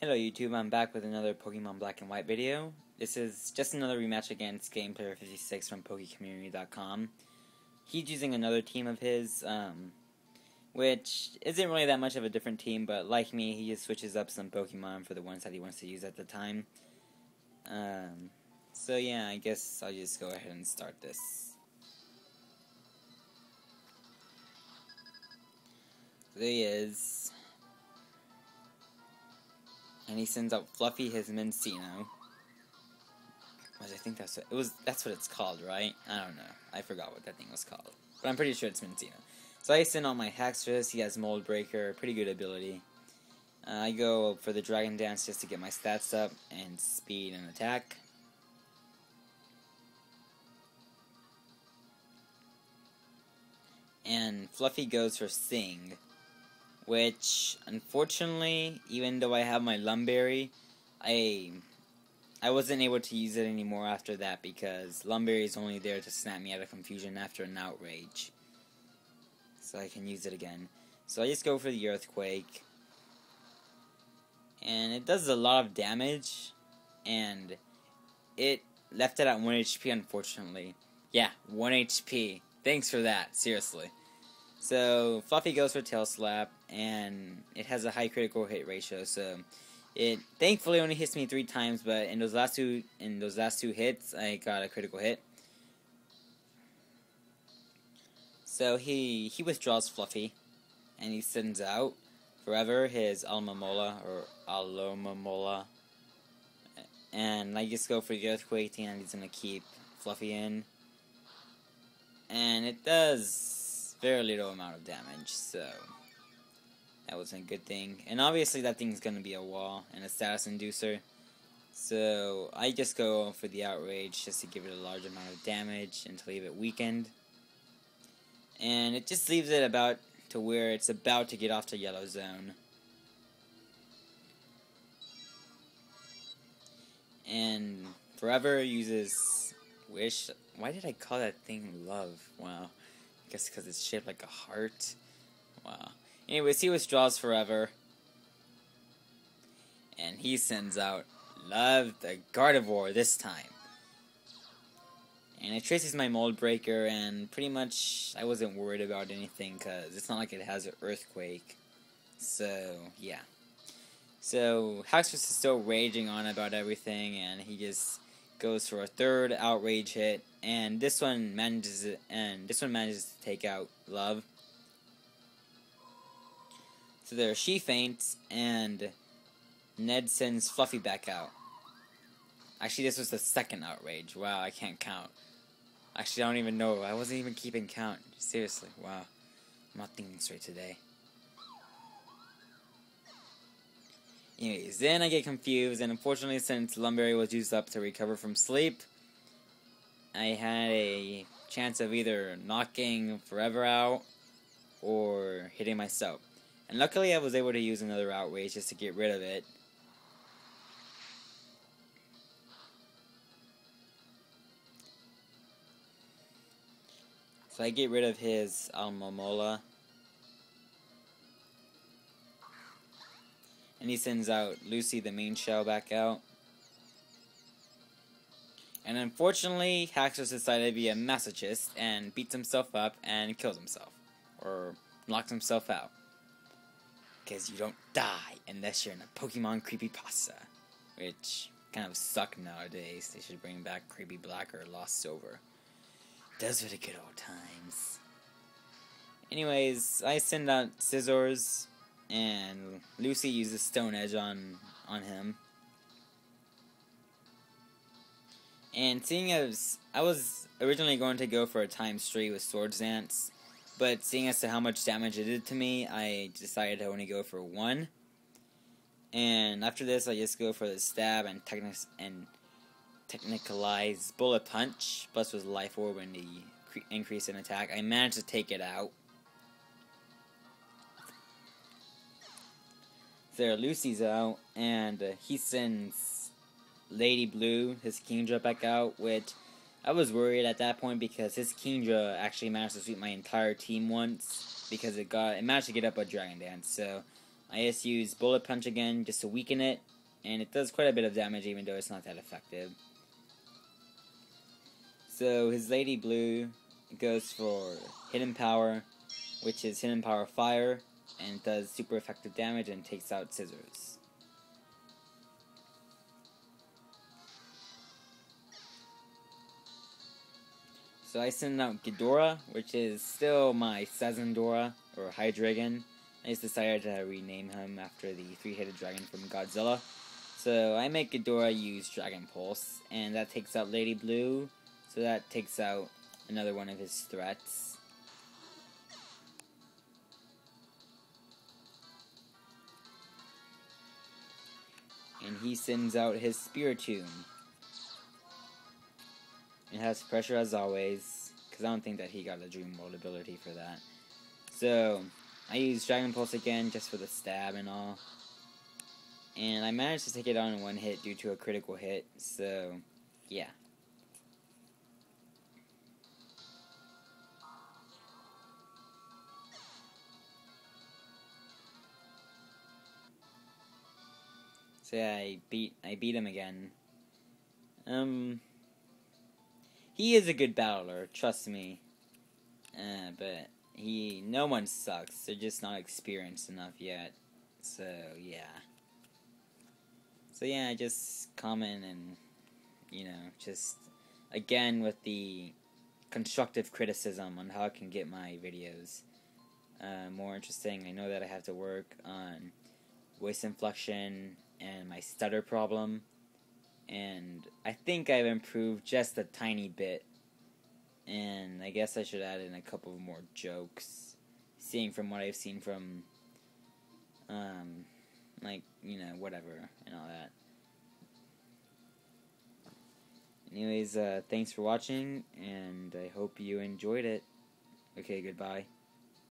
Hello YouTube, I'm back with another Pokemon Black and White video. This is just another rematch against gameplayer56 from PokeCommunity.com. He's using another team of his, which isn't really that much of a different team, but like me, he just switches up some Pokemon for the ones that he wants to use at the time. So yeah, I guess I'll just go ahead and start this. There he is. And he sends out Fluffy, his Mincino. Which I think that's what it's called, right? I don't know. I forgot what that thing was called. But I'm pretty sure it's Mincino. So I send out my Haxorus. He has Mold Breaker, pretty good ability. I go for the Dragon Dance just to get my stats up, and speed and attack. And Fluffy goes for Sing, which, unfortunately, even though I have my Lumberry, I wasn't able to use it anymore after that because Lumberry is only there to snap me out of confusion after an outrage. So I can use it again. So I just go for the Earthquake. And it does a lot of damage, and it left it at 1 HP, unfortunately. Yeah, 1 HP. Thanks for that, seriously. So Fluffy goes for Tail Slap, and it has a high critical hit ratio, so it thankfully only hits me 3 times, but in those last two hits, I got a critical hit. So he withdraws Fluffy, and he sends out Forever his Alomomola, and I just go for the Earthquake, and he's gonna keep Fluffy in, and it does very little amount of damage, so that wasn't a good thing. And obviously that thing's gonna be a wall and a status inducer, so I just go for the Outrage just to give it a large amount of damage and to leave it weakened. And it just leaves it about to where it's about to get off to Yellow Zone. And Forever uses Wish. Why did I call that thing Love? Wow. I guess because it's shaped like a heart. Wow. Anyways, he withdraws Forever. And he sends out Love the Gardevoir this time. And it traces my Mold Breaker, and pretty much I wasn't worried about anything because it's not like it has an Earthquake. So, yeah. So, Haxorus is still raging on about everything, and he just goes for a third Outrage hit, and this one manages to take out Love. So there, she faints, and Ned sends Fluffy back out. Actually, this was the second Outrage. Wow, I can't count. Actually, I don't even know. I wasn't even keeping count. Seriously, wow. I'm not thinking straight today. Anyways, then I get confused, and unfortunately, since Lumberry was used up to recover from sleep, I had a chance of either knocking Forever out or hitting myself. And luckily, I was able to use another Outrage just to get rid of it. So I get rid of his Alomomola. And he sends out Lucy the main shell back out. And unfortunately, Haxorus decided to be a masochist and beats himself up and kills himself. Or knocks himself out. Because you don't die unless you're in a Pokemon creepypasta. Which kind of suck nowadays. They should bring back Creepy Black or Lost Silver. Those were the good old times. Anyways, I send out Scissors, and Lucy uses Stone Edge on him. And seeing as I was originally going to go for a times 3 with Swords Dance, but seeing as to how much damage it did to me, I decided to only go for 1. And after this, I just go for the Stab and Technicalize Bullet Punch, plus with Life Orb and the increase in attack. I managed to take it out. There, Lucy's out, and he sends Lady Blue, his Kingdra, back out, which I was worried at that point because his Kingdra actually managed to sweep my entire team once because it managed to get up a Dragon Dance, so I just use Bullet Punch again just to weaken it, and it does quite a bit of damage even though it's not that effective. So his Lady Blue goes for Hidden Power, which is Hidden Power Fire, and it does super effective damage and takes out Scissors. So I send out Ghidorah, which is still my Sazendora, or Hydreigon. I just decided to rename him after the three-headed dragon from Godzilla. So I make Ghidorah use Dragon Pulse, and that takes out Lady Blue, so that takes out another one of his threats. And he sends out his Spiritomb. It has pressure as always, because I don't think that he got a Dream World ability for that. So, I use Dragon Pulse again just for the stab and all. And I managed to take it on in one hit due to a critical hit, so yeah. So yeah, I beat him again. He is a good battler, trust me. But no one sucks. They're just not experienced enough yet. So yeah. So yeah, just comment and, just again with the constructive criticism on how I can get my videos more interesting. I know that I have to work on voice inflection and my stutter problem, and I think I've improved just a tiny bit, and I guess I should add in a couple more jokes, seeing from what I've seen from whatever and all that. Anyways, thanks for watching, and I hope you enjoyed it. Okay, goodbye.